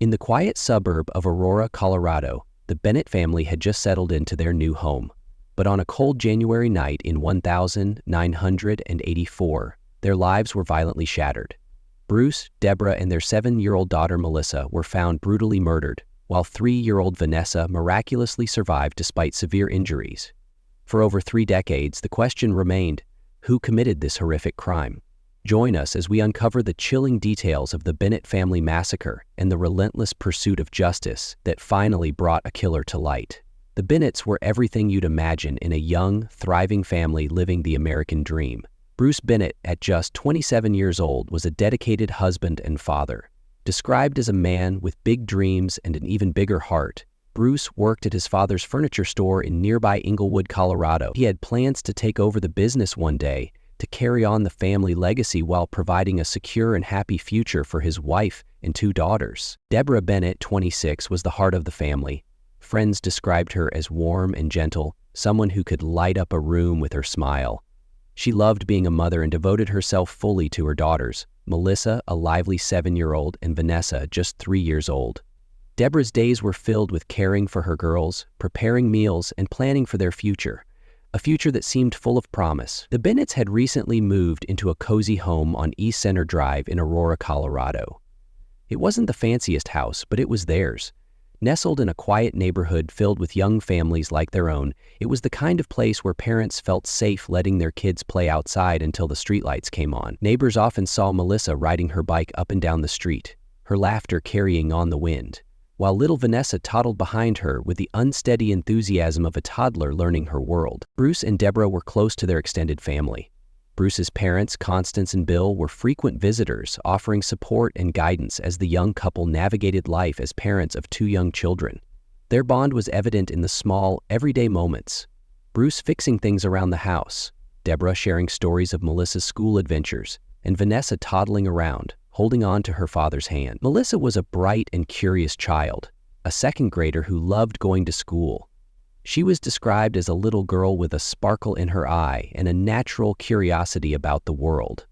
In the quiet suburb of Aurora, Colorado, the Bennett family had just settled into their new home. But on a cold January night in 1984, their lives were violently shattered. Bruce, Deborah, and their 7-year-old daughter Melissa were found brutally murdered, while 3-year-old Vanessa miraculously survived despite severe injuries. For over 3 decades, the question remained, who committed this horrific crime? Join us as we uncover the chilling details of the Bennett family massacre and the relentless pursuit of justice that finally brought a killer to light. The Bennetts were everything you'd imagine in a young, thriving family living the American dream. Bruce Bennett, at just 27 years old, was a dedicated husband and father. Described as a man with big dreams and an even bigger heart, Bruce worked at his father's furniture store in nearby Englewood, Colorado. He had plans to take over the business one day to carry on the family legacy while providing a secure and happy future for his wife and 2 daughters. Deborah Bennett, 26, was the heart of the family. Friends described her as warm and gentle, someone who could light up a room with her smile. She loved being a mother and devoted herself fully to her daughters, Melissa, a lively 7-year-old, and Vanessa, just 3 years old. Deborah's days were filled with caring for her girls, preparing meals, and planning for their future, a future that seemed full of promise. The Bennetts had recently moved into a cozy home on East Center Drive in Aurora, Colorado. It wasn't the fanciest house, but it was theirs. Nestled in a quiet neighborhood filled with young families like their own, it was the kind of place where parents felt safe letting their kids play outside until the streetlights came on. Neighbors often saw Melissa riding her bike up and down the street, her laughter carrying on the wind, while little Vanessa toddled behind her with the unsteady enthusiasm of a toddler learning her world. Bruce and Deborah were close to their extended family. Bruce's parents, Constance and Bill, were frequent visitors, offering support and guidance as the young couple navigated life as parents of 2 young children. Their bond was evident in the small, everyday moments. Bruce fixing things around the house, Deborah sharing stories of Melissa's school adventures, and Vanessa toddling around, holding on to her father's hand. Melissa was a bright and curious child, a 2nd grader who loved going to school. She was described as a little girl with a sparkle in her eye and a natural curiosity about the world.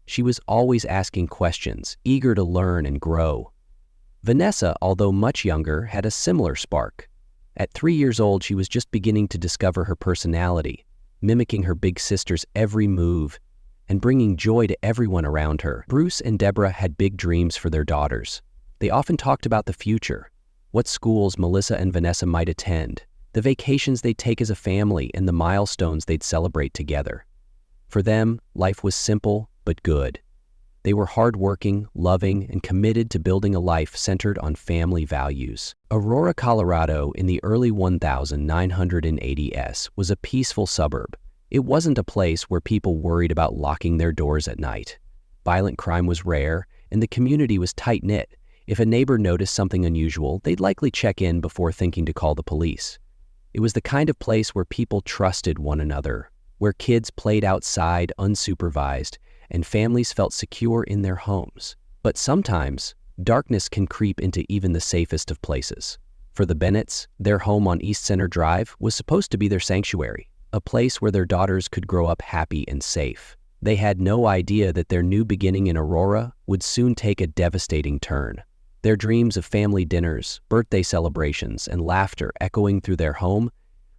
She was always asking questions, eager to learn and grow. Vanessa, although much younger, had a similar spark. At 3 years old, she was just beginning to discover her personality, mimicking her big sister's every move and bringing joy to everyone around her. Bruce and Deborah had big dreams for their daughters. They often talked about the future, what schools Melissa and Vanessa might attend, the vacations they'd take as a family, and the milestones they'd celebrate together. For them, life was simple but good. They were hardworking, loving, and committed to building a life centered on family values. Aurora, Colorado, in the early 1980s, was a peaceful suburb. It wasn't a place where people worried about locking their doors at night. Violent crime was rare, and the community was tight-knit. If a neighbor noticed something unusual, they'd likely check in before thinking to call the police. It was the kind of place where people trusted one another, where kids played outside unsupervised, and families felt secure in their homes. But sometimes, darkness can creep into even the safest of places. For the Bennetts, their home on East Center Drive was supposed to be their sanctuary, a place where their daughters could grow up happy and safe. They had no idea that their new beginning in Aurora would soon take a devastating turn. Their dreams of family dinners, birthday celebrations, and laughter echoing through their home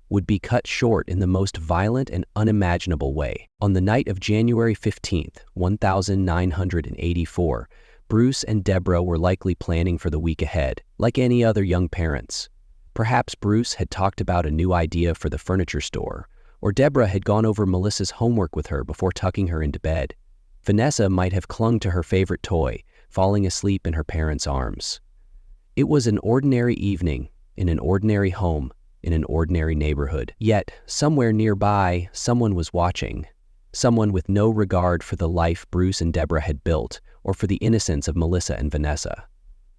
would be cut short in the most violent and unimaginable way. On the night of January 15, 1984, Bruce and Deborah were likely planning for the week ahead, like any other young parents. Perhaps Bruce had talked about a new idea for the furniture store, or Deborah had gone over Melissa's homework with her before tucking her into bed. Vanessa might have clung to her favorite toy, falling asleep in her parents' arms. It was an ordinary evening, in an ordinary home, in an ordinary neighborhood. Yet, somewhere nearby, someone was watching. Someone with no regard for the life Bruce and Deborah had built, or for the innocence of Melissa and Vanessa.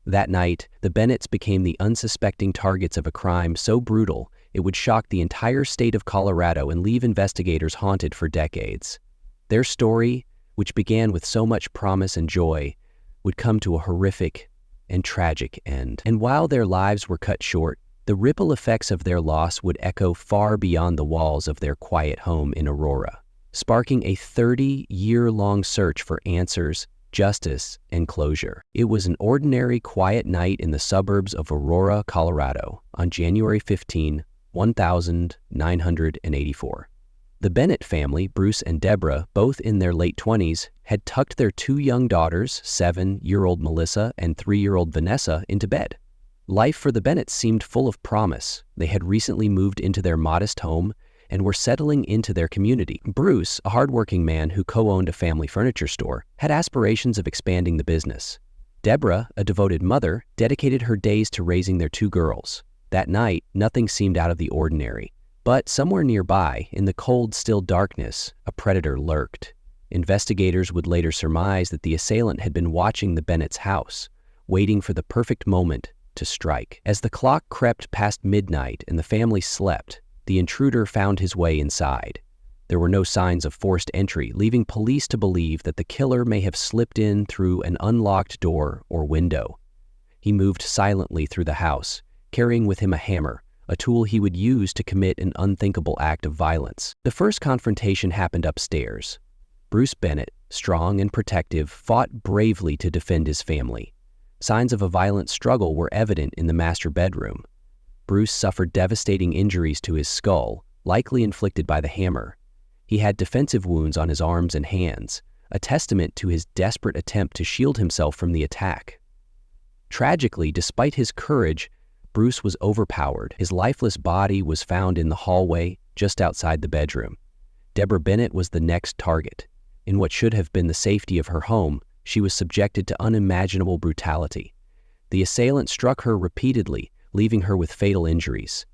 That night, the Bennetts became the unsuspecting targets of a crime so brutal it would shock the entire state of Colorado and leave investigators haunted for decades. Their story, which began with so much promise and joy, would come to a horrific and tragic end. And while their lives were cut short, the ripple effects of their loss would echo far beyond the walls of their quiet home in Aurora, sparking a 30-year-long search for answers, justice, and closure. It was an ordinary, quiet night in the suburbs of Aurora, Colorado, on January 15, 1984. The Bennett family, Bruce and Deborah, both in their late 20s, had tucked their two young daughters, 7-year-old Melissa and 3-year-old Vanessa, into bed. Life for the Bennetts seemed full of promise. They had recently moved into their modest home and were settling into their community. Bruce, a hardworking man who co-owned a family furniture store, had aspirations of expanding the business. Deborah, a devoted mother, dedicated her days to raising their two girls. That night, nothing seemed out of the ordinary. But somewhere nearby, in the cold, still darkness, a predator lurked. Investigators would later surmise that the assailant had been watching the Bennett's house, waiting for the perfect moment to strike. As the clock crept past midnight and the family slept, the intruder found his way inside. There were no signs of forced entry, leaving police to believe that the killer may have slipped in through an unlocked door or window. He moved silently through the house, carrying with him a hammer, a tool he would use to commit an unthinkable act of violence. The first confrontation happened upstairs. Bruce Bennett, strong and protective, fought bravely to defend his family. Signs of a violent struggle were evident in the master bedroom. Bruce suffered devastating injuries to his skull, likely inflicted by the hammer. He had defensive wounds on his arms and hands, a testament to his desperate attempt to shield himself from the attack. Tragically, despite his courage, Bruce was overpowered. His lifeless body was found in the hallway just outside the bedroom. Deborah Bennett was the next target. In what should have been the safety of her home, she was subjected to unimaginable brutality. The assailant struck her repeatedly, leaving her with fatal injuries.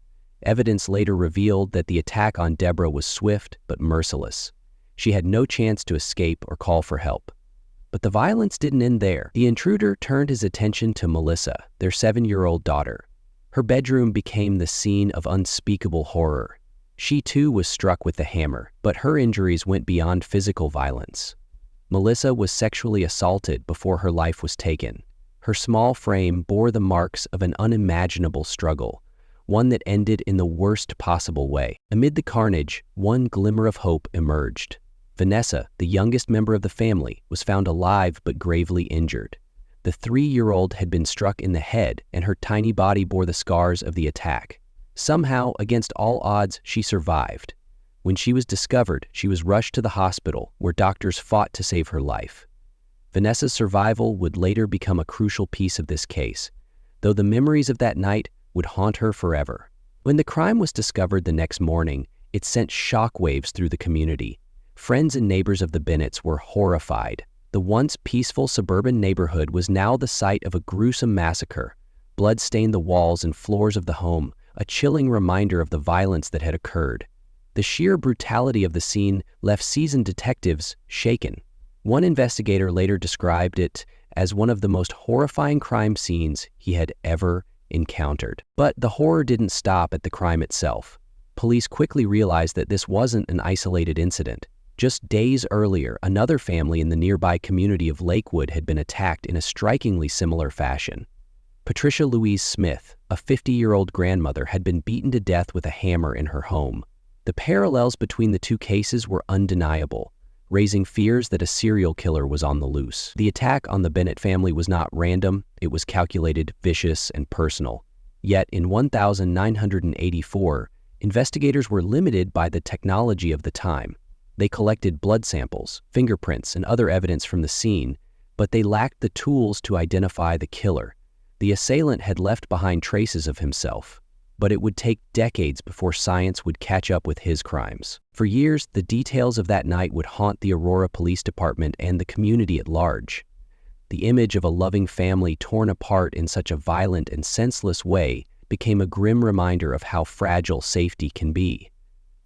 Evidence later revealed that the attack on Deborah was swift but merciless. She had no chance to escape or call for help. But the violence didn't end there. The intruder turned his attention to Melissa, their 7-year-old daughter. Her bedroom became the scene of unspeakable horror. She too was struck with the hammer, but her injuries went beyond physical violence. Melissa was sexually assaulted before her life was taken. Her small frame bore the marks of an unimaginable struggle, one that ended in the worst possible way. Amid the carnage, one glimmer of hope emerged. Vanessa, the youngest member of the family, was found alive but gravely injured. The 3-year-old had been struck in the head, and her tiny body bore the scars of the attack. Somehow, against all odds, she survived. When she was discovered, she was rushed to the hospital, where doctors fought to save her life. Vanessa's survival would later become a crucial piece of this case, though the memories of that night would haunt her forever. When the crime was discovered the next morning, it sent shockwaves through the community. Friends and neighbors of the Bennetts were horrified. The once peaceful suburban neighborhood was now the site of a gruesome massacre. Blood stained the walls and floors of the home, a chilling reminder of the violence that had occurred. The sheer brutality of the scene left seasoned detectives shaken. One investigator later described it as one of the most horrifying crime scenes he had ever encountered. But the horror didn't stop at the crime itself. Police quickly realized that this wasn't an isolated incident. Just days earlier, another family in the nearby community of Lakewood had been attacked in a strikingly similar fashion. Patricia Louise Smith, a 50-year-old grandmother, had been beaten to death with a hammer in her home. The parallels between the two cases were undeniable, raising fears that a serial killer was on the loose. The attack on the Bennett family was not random, it was calculated, vicious, and personal. Yet in 1984, investigators were limited by the technology of the time. They collected blood samples, fingerprints, and other evidence from the scene, but they lacked the tools to identify the killer. The assailant had left behind traces of himself, but it would take decades before science would catch up with his crimes. For years, the details of that night would haunt the Aurora Police Department and the community at large. The image of a loving family torn apart in such a violent and senseless way became a grim reminder of how fragile safety can be.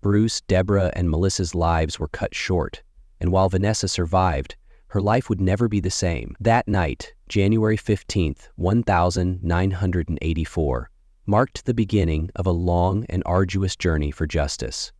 Bruce, Deborah, and Melissa's lives were cut short, and while Vanessa survived, her life would never be the same. That night, January 15, 1984, marked the beginning of a long and arduous journey for justice,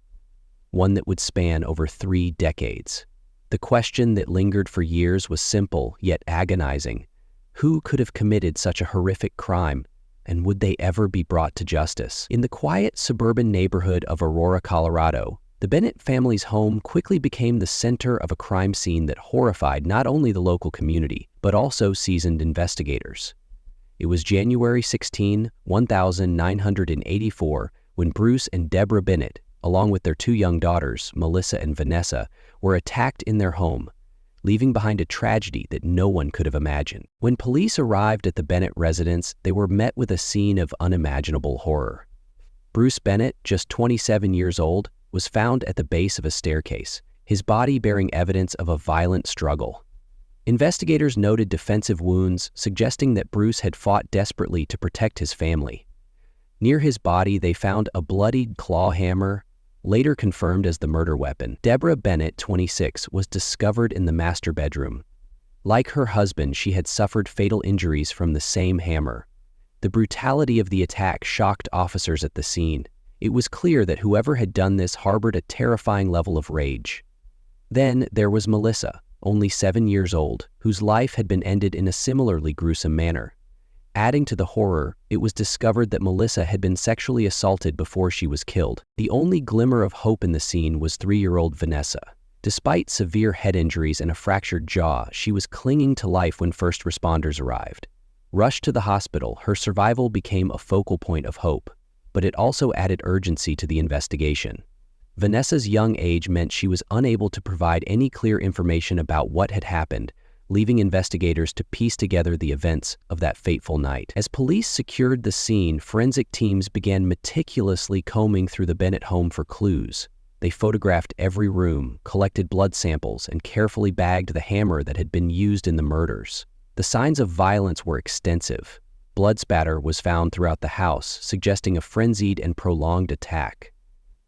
one that would span over 3 decades. The question that lingered for years was simple yet agonizing. Who could have committed such a horrific crime, and would they ever be brought to justice? In the quiet suburban neighborhood of Aurora, Colorado, The Bennett family's home quickly became the center of a crime scene that horrified not only the local community, but also seasoned investigators. It was January 16, 1984, when Bruce and Deborah Bennett, along with their two young daughters, Melissa and Vanessa, were attacked in their home, leaving behind a tragedy that no one could have imagined. When police arrived at the Bennett residence, they were met with a scene of unimaginable horror. Bruce Bennett, just 27 years old, was found at the base of a staircase, his body bearing evidence of a violent struggle. Investigators noted defensive wounds, suggesting that Bruce had fought desperately to protect his family. Near his body, they found a bloodied claw hammer, later confirmed as the murder weapon. Deborah Bennett, 26, was discovered in the master bedroom. Like her husband, she had suffered fatal injuries from the same hammer. The brutality of the attack shocked officers at the scene. It was clear that whoever had done this harbored a terrifying level of rage. Then there was Melissa, only 7 years old, whose life had been ended in a similarly gruesome manner. Adding to the horror, it was discovered that Melissa had been sexually assaulted before she was killed. The only glimmer of hope in the scene was 3-year-old Vanessa. Despite severe head injuries and a fractured jaw, she was clinging to life when first responders arrived. Rushed to the hospital, her survival became a focal point of hope, but it also added urgency to the investigation. Vanessa's young age meant she was unable to provide any clear information about what had happened, leaving investigators to piece together the events of that fateful night. As police secured the scene, forensic teams began meticulously combing through the Bennett home for clues. They photographed every room, collected blood samples, and carefully bagged the hammer that had been used in the murders. The signs of violence were extensive. Blood spatter was found throughout the house, suggesting a frenzied and prolonged attack.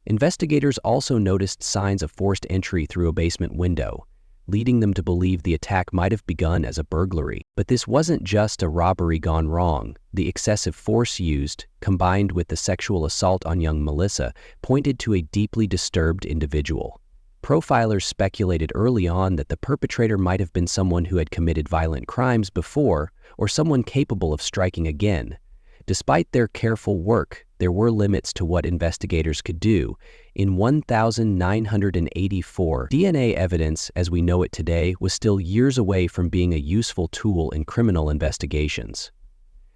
Investigators also noticed signs of forced entry through a basement window, leading them to believe the attack might have begun as a burglary. But this wasn't just a robbery gone wrong. The excessive force used, combined with the sexual assault on young Melissa, pointed to a deeply disturbed individual. Profilers speculated early on that the perpetrator might have been someone who had committed violent crimes before, or someone capable of striking again. Despite their careful work, there were limits to what investigators could do. In 1984, DNA evidence, as we know it today, was still years away from being a useful tool in criminal investigations.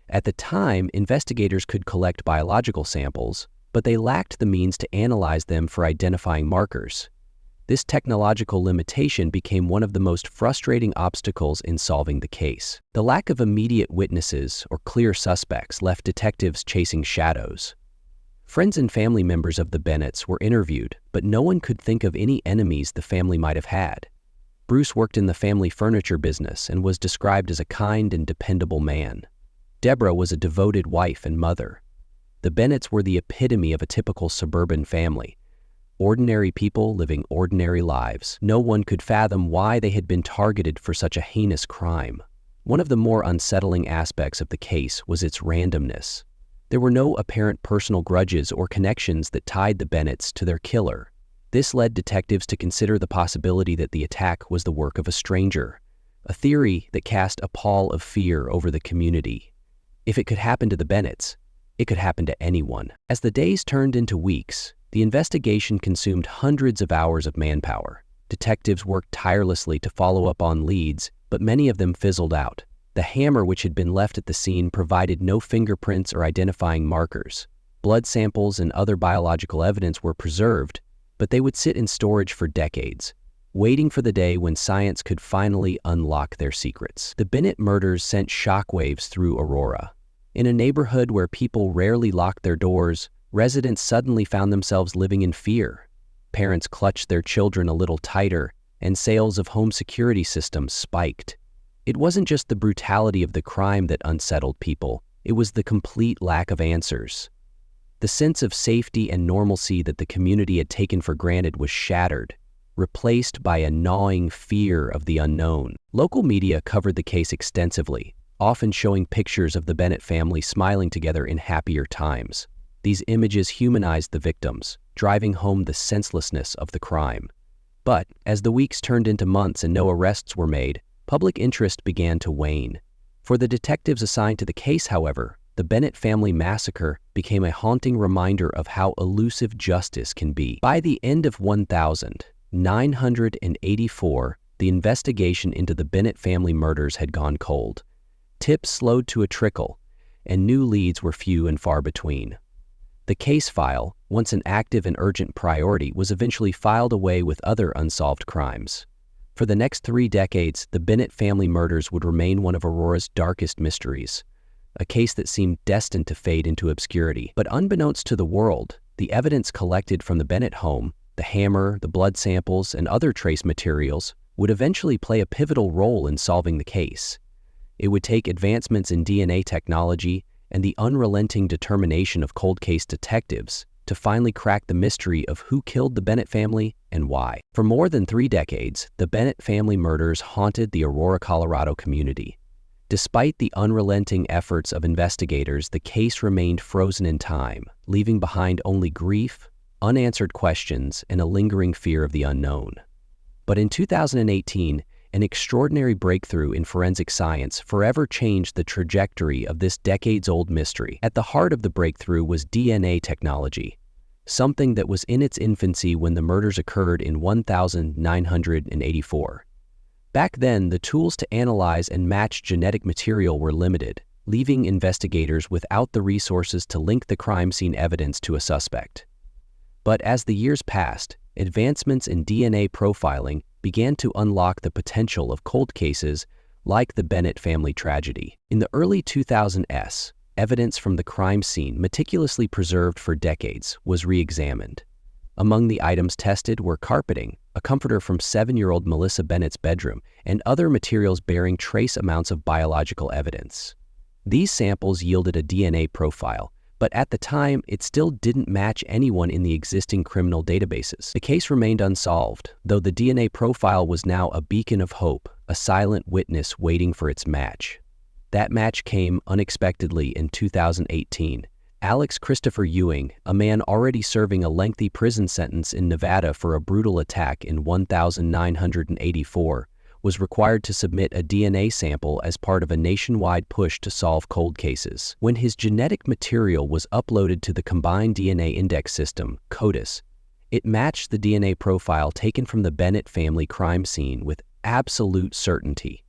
At the time, investigators could collect biological samples, but they lacked the means to analyze them for identifying markers. This technological limitation became one of the most frustrating obstacles in solving the case. The lack of immediate witnesses or clear suspects left detectives chasing shadows. Friends and family members of the Bennetts were interviewed, but no one could think of any enemies the family might have had. Bruce worked in the family furniture business and was described as a kind and dependable man. Deborah was a devoted wife and mother. The Bennetts were the epitome of a typical suburban family. Ordinary people living ordinary lives. No one could fathom why they had been targeted for such a heinous crime. One of the more unsettling aspects of the case was its randomness. There were no apparent personal grudges or connections that tied the Bennetts to their killer. This led detectives to consider the possibility that the attack was the work of a stranger, a theory that cast a pall of fear over the community. If it could happen to the Bennetts, it could happen to anyone. As the days turned into weeks, the investigation consumed hundreds of hours of manpower. Detectives worked tirelessly to follow up on leads, but many of them fizzled out. The hammer which had been left at the scene provided no fingerprints or identifying markers. Blood samples and other biological evidence were preserved, but they would sit in storage for decades, waiting for the day when science could finally unlock their secrets. The Bennett murders sent shockwaves through Aurora. In a neighborhood where people rarely locked their doors, residents suddenly found themselves living in fear. Parents clutched their children a little tighter, and sales of home security systems spiked. It wasn't just the brutality of the crime that unsettled people, it was the complete lack of answers. The sense of safety and normalcy that the community had taken for granted was shattered, replaced by a gnawing fear of the unknown. Local media covered the case extensively, often showing pictures of the Bennett family smiling together in happier times. These images humanized the victims, driving home the senselessness of the crime. But as the weeks turned into months and no arrests were made, public interest began to wane. For the detectives assigned to the case, however, the Bennett family massacre became a haunting reminder of how elusive justice can be. By the end of 1984, the investigation into the Bennett family murders had gone cold. Tips slowed to a trickle, and new leads were few and far between. The case file, once an active and urgent priority, was eventually filed away with other unsolved crimes. For the next 3 decades, the Bennett family murders would remain one of Aurora's darkest mysteries, a case that seemed destined to fade into obscurity. But unbeknownst to the world, the evidence collected from the Bennett home, the hammer, the blood samples, and other trace materials, would eventually play a pivotal role in solving the case. It would take advancements in DNA technology and the unrelenting determination of cold case detectives to finally crack the mystery of who killed the Bennett family and why. For more than 3 decades, the Bennett family murders haunted the Aurora, Colorado community. Despite the unrelenting efforts of investigators, the case remained frozen in time, leaving behind only grief, unanswered questions, and a lingering fear of the unknown. But in 2018, an extraordinary breakthrough in forensic science forever changed the trajectory of this decades-old mystery. At the heart of the breakthrough was DNA technology, something that was in its infancy when the murders occurred in 1984. Back then, the tools to analyze and match genetic material were limited, leaving investigators without the resources to link the crime scene evidence to a suspect. But as the years passed, advancements in DNA profiling began to unlock the potential of cold cases like the Bennett family tragedy. In the early 2000s, evidence from the crime scene, meticulously preserved for decades, was re-examined. Among the items tested were carpeting, a comforter from 7-year-old Melissa Bennett's bedroom, and other materials bearing trace amounts of biological evidence. These samples yielded a DNA profile, but at the time, it still didn't match anyone in the existing criminal databases. The case remained unsolved, though the DNA profile was now a beacon of hope, a silent witness waiting for its match. That match came unexpectedly in 2018. Alex Christopher Ewing, a man already serving a lengthy prison sentence in Nevada for a brutal attack in 1984, was required to submit a DNA sample as part of a nationwide push to solve cold cases. When his genetic material was uploaded to the Combined DNA Index System, CODIS, it matched the DNA profile taken from the Bennett family crime scene with absolute certainty.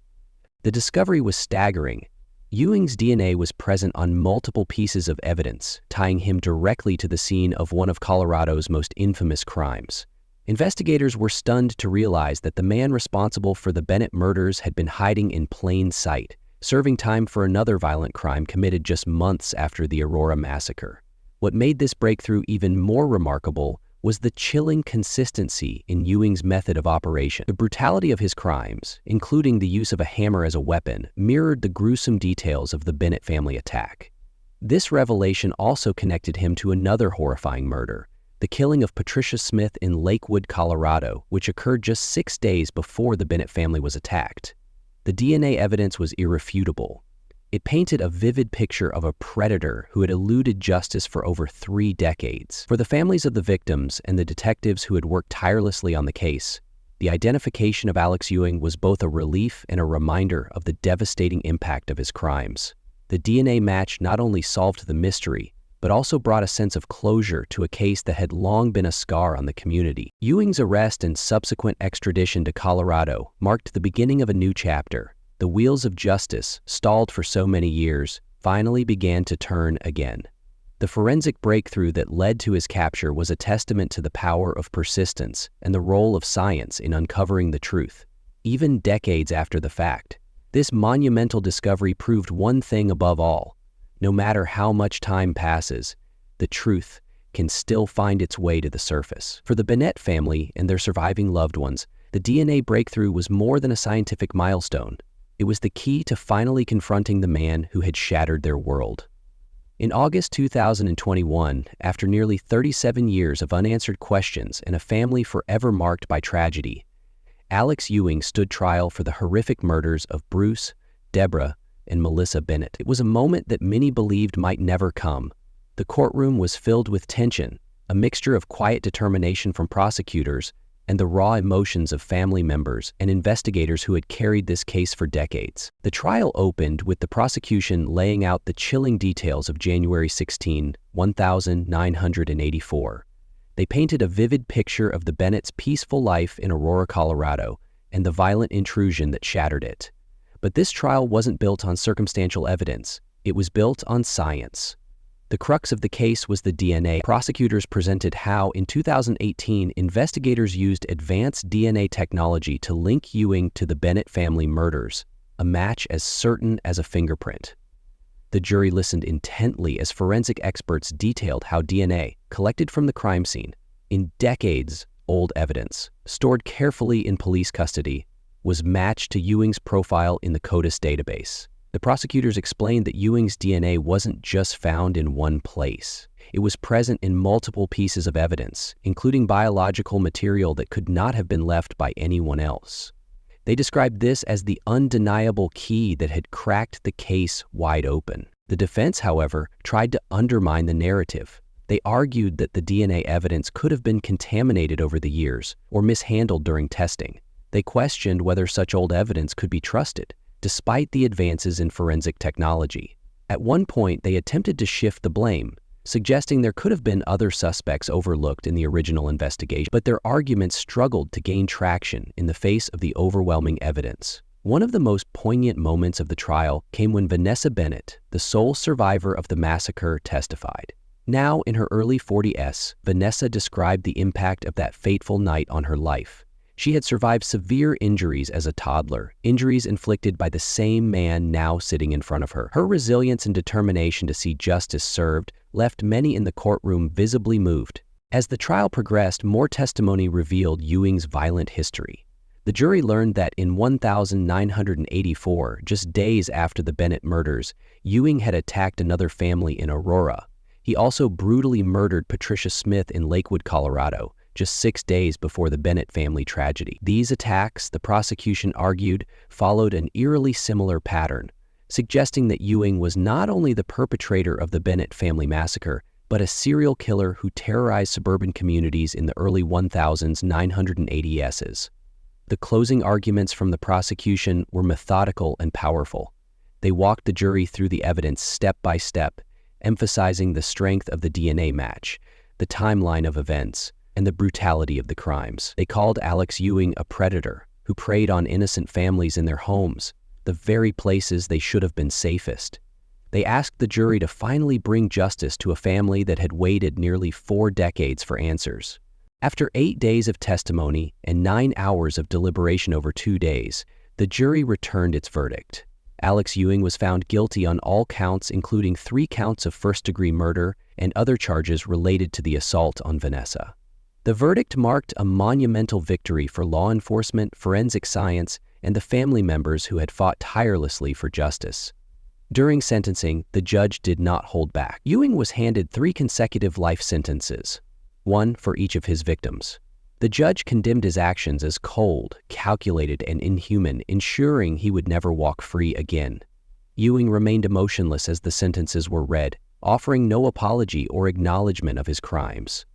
The discovery was staggering. Ewing's DNA was present on multiple pieces of evidence, tying him directly to the scene of one of Colorado's most infamous crimes. Investigators were stunned to realize that the man responsible for the Bennett murders had been hiding in plain sight, serving time for another violent crime committed just months after the Aurora massacre. What made this breakthrough even more remarkable was the chilling consistency in Ewing's method of operation. The brutality of his crimes, including the use of a hammer as a weapon, mirrored the gruesome details of the Bennett family attack. This revelation also connected him to another horrifying murder, the killing of Patricia Smith in Lakewood, Colorado, which occurred just 6 days before the Bennett family was attacked. The DNA evidence was irrefutable. It painted a vivid picture of a predator who had eluded justice for over 3 decades. For the families of the victims and the detectives who had worked tirelessly on the case, the identification of Alex Ewing was both a relief and a reminder of the devastating impact of his crimes. The DNA match not only solved the mystery, but also brought a sense of closure to a case that had long been a scar on the community. Ewing's arrest and subsequent extradition to Colorado marked the beginning of a new chapter. The wheels of justice, stalled for so many years, finally began to turn again. The forensic breakthrough that led to his capture was a testament to the power of persistence and the role of science in uncovering the truth. Even decades after the fact, this monumental discovery proved one thing above all: no matter how much time passes, the truth can still find its way to the surface. For the Bennett family and their surviving loved ones, the DNA breakthrough was more than a scientific milestone. It was the key to finally confronting the man who had shattered their world. In August 2021, after nearly 37 years of unanswered questions and a family forever marked by tragedy, Alex Ewing stood trial for the horrific murders of Bruce, Deborah, and Melissa Bennett. It was a moment that many believed might never come. The courtroom was filled with tension, a mixture of quiet determination from prosecutors and the raw emotions of family members and investigators who had carried this case for decades. The trial opened with the prosecution laying out the chilling details of January 16, 1984. They painted a vivid picture of the Bennett's peaceful life in Aurora, Colorado, and the violent intrusion that shattered it. But this trial wasn't built on circumstantial evidence. It was built on science. The crux of the case was the DNA. Prosecutors presented how, in 2018, investigators used advanced DNA technology to link Ewing to the Bennett family murders, a match as certain as a fingerprint. The jury listened intently as forensic experts detailed how DNA, collected from the crime scene, in decades-old evidence, stored carefully in police custody, was matched to Ewing's profile in the CODIS database. The prosecutors explained that Ewing's DNA wasn't just found in one place. It was present in multiple pieces of evidence, including biological material that could not have been left by anyone else. They described this as the undeniable key that had cracked the case wide open. The defense, however, tried to undermine the narrative. They argued that the DNA evidence could have been contaminated over the years or mishandled during testing. They questioned whether such old evidence could be trusted, despite the advances in forensic technology. At one point, they attempted to shift the blame, suggesting there could have been other suspects overlooked in the original investigation, but their arguments struggled to gain traction in the face of the overwhelming evidence. One of the most poignant moments of the trial came when Vanessa Bennett, the sole survivor of the massacre, testified. Now in her early 40s, Vanessa described the impact of that fateful night on her life. She had survived severe injuries as a toddler, injuries inflicted by the same man now sitting in front of her. Her resilience and determination to see justice served left many in the courtroom visibly moved. As the trial progressed, more testimony revealed Ewing's violent history. The jury learned that in 1984, just days after the Bennett murders, Ewing had attacked another family in Aurora. He also brutally murdered Patricia Smith in Lakewood, Colorado, just 6 days before the Bennett family tragedy. These attacks, the prosecution argued, followed an eerily similar pattern, suggesting that Ewing was not only the perpetrator of the Bennett family massacre, but a serial killer who terrorized suburban communities in the early 1980s. The closing arguments from the prosecution were methodical and powerful. They walked the jury through the evidence step by step, emphasizing the strength of the DNA match, the timeline of events, and the brutality of the crimes. They called Alex Ewing a predator who preyed on innocent families in their homes, the very places they should have been safest. They asked the jury to finally bring justice to a family that had waited nearly 4 decades for answers. After 8 days of testimony and 9 hours of deliberation over 2 days, the jury returned its verdict. Alex Ewing was found guilty on all counts, including 3 counts of first-degree murder and other charges related to the assault on Vanessa. The verdict marked a monumental victory for law enforcement, forensic science, and the family members who had fought tirelessly for justice. During sentencing, the judge did not hold back. Ewing was handed 3 consecutive life sentences, 1 for each of his victims. The judge condemned his actions as cold, calculated, and inhuman, ensuring he would never walk free again. Ewing remained emotionless as the sentences were read, offering no apology or acknowledgement of his crimes.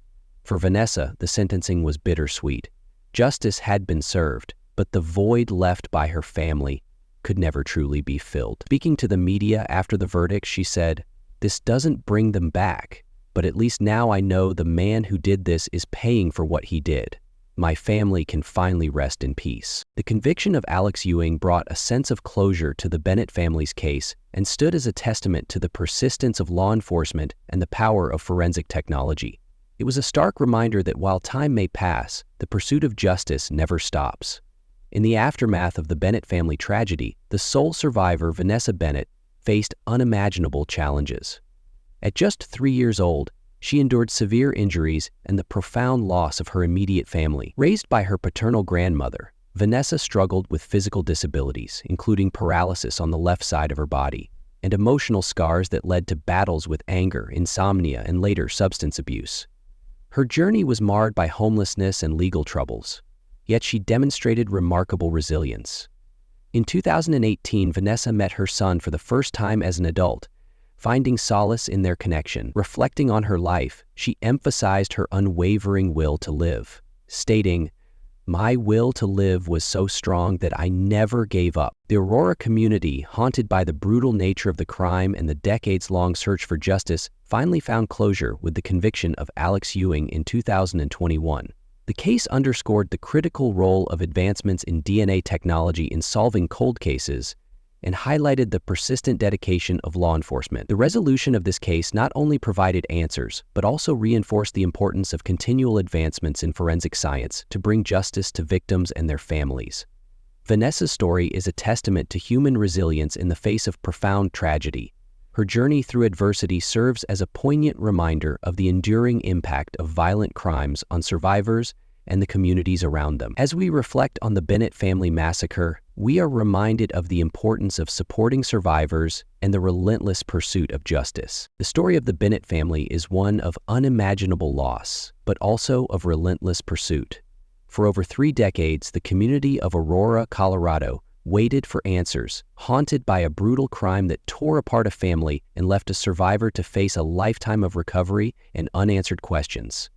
For Vanessa, the sentencing was bittersweet. Justice had been served, but the void left by her family could never truly be filled. Speaking to the media after the verdict, she said, "This doesn't bring them back, but at least now I know the man who did this is paying for what he did. My family can finally rest in peace." The conviction of Alex Ewing brought a sense of closure to the Bennett family's case and stood as a testament to the persistence of law enforcement and the power of forensic technology. It was a stark reminder that while time may pass, the pursuit of justice never stops. In the aftermath of the Bennett family tragedy, the sole survivor, Vanessa Bennett, faced unimaginable challenges. At just 3 years old, she endured severe injuries and the profound loss of her immediate family. Raised by her paternal grandmother, Vanessa struggled with physical disabilities, including paralysis on the left side of her body, and emotional scars that led to battles with anger, insomnia, and later substance abuse. Her journey was marred by homelessness and legal troubles, yet she demonstrated remarkable resilience. In 2018, Vanessa met her son for the first time as an adult, finding solace in their connection. Reflecting on her life, she emphasized her unwavering will to live, stating, My will to live was so strong that I never gave up. The Aurora community, haunted by the brutal nature of the crime and the decades-long search for justice, finally found closure with the conviction of Alex Ewing in 2021. The case underscored the critical role of advancements in DNA technology in solving cold cases and highlighted the persistent dedication of law enforcement. The resolution of this case not only provided answers, but also reinforced the importance of continual advancements in forensic science to bring justice to victims and their families. Vanessa's story is a testament to human resilience in the face of profound tragedy. Her journey through adversity serves as a poignant reminder of the enduring impact of violent crimes on survivors and the communities around them. As we reflect on the Bennett family massacre, we are reminded of the importance of supporting survivors and the relentless pursuit of justice. The story of the Bennett family is one of unimaginable loss, but also of relentless pursuit. For over 3 decades, the community of Aurora, Colorado, waited for answers, haunted by a brutal crime that tore apart a family and left a survivor to face a lifetime of recovery and unanswered questions.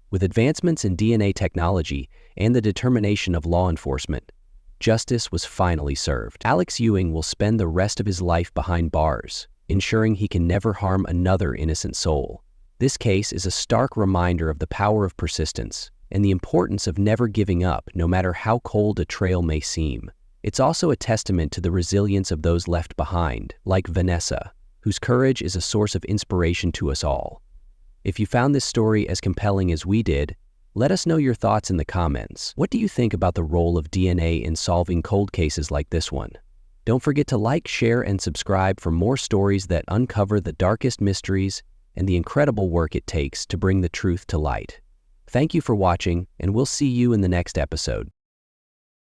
With advancements in DNA technology and the determination of law enforcement, justice was finally served. Alex Ewing will spend the rest of his life behind bars, ensuring he can never harm another innocent soul. This case is a stark reminder of the power of persistence and the importance of never giving up, no matter how cold a trail may seem. It's also a testament to the resilience of those left behind, like Vanessa, whose courage is a source of inspiration to us all. If you found this story as compelling as we did, let us know your thoughts in the comments. What do you think about the role of DNA in solving cold cases like this one? Don't forget to like, share, and subscribe for more stories that uncover the darkest mysteries and the incredible work it takes to bring the truth to light. Thank you for watching, and we'll see you in the next episode.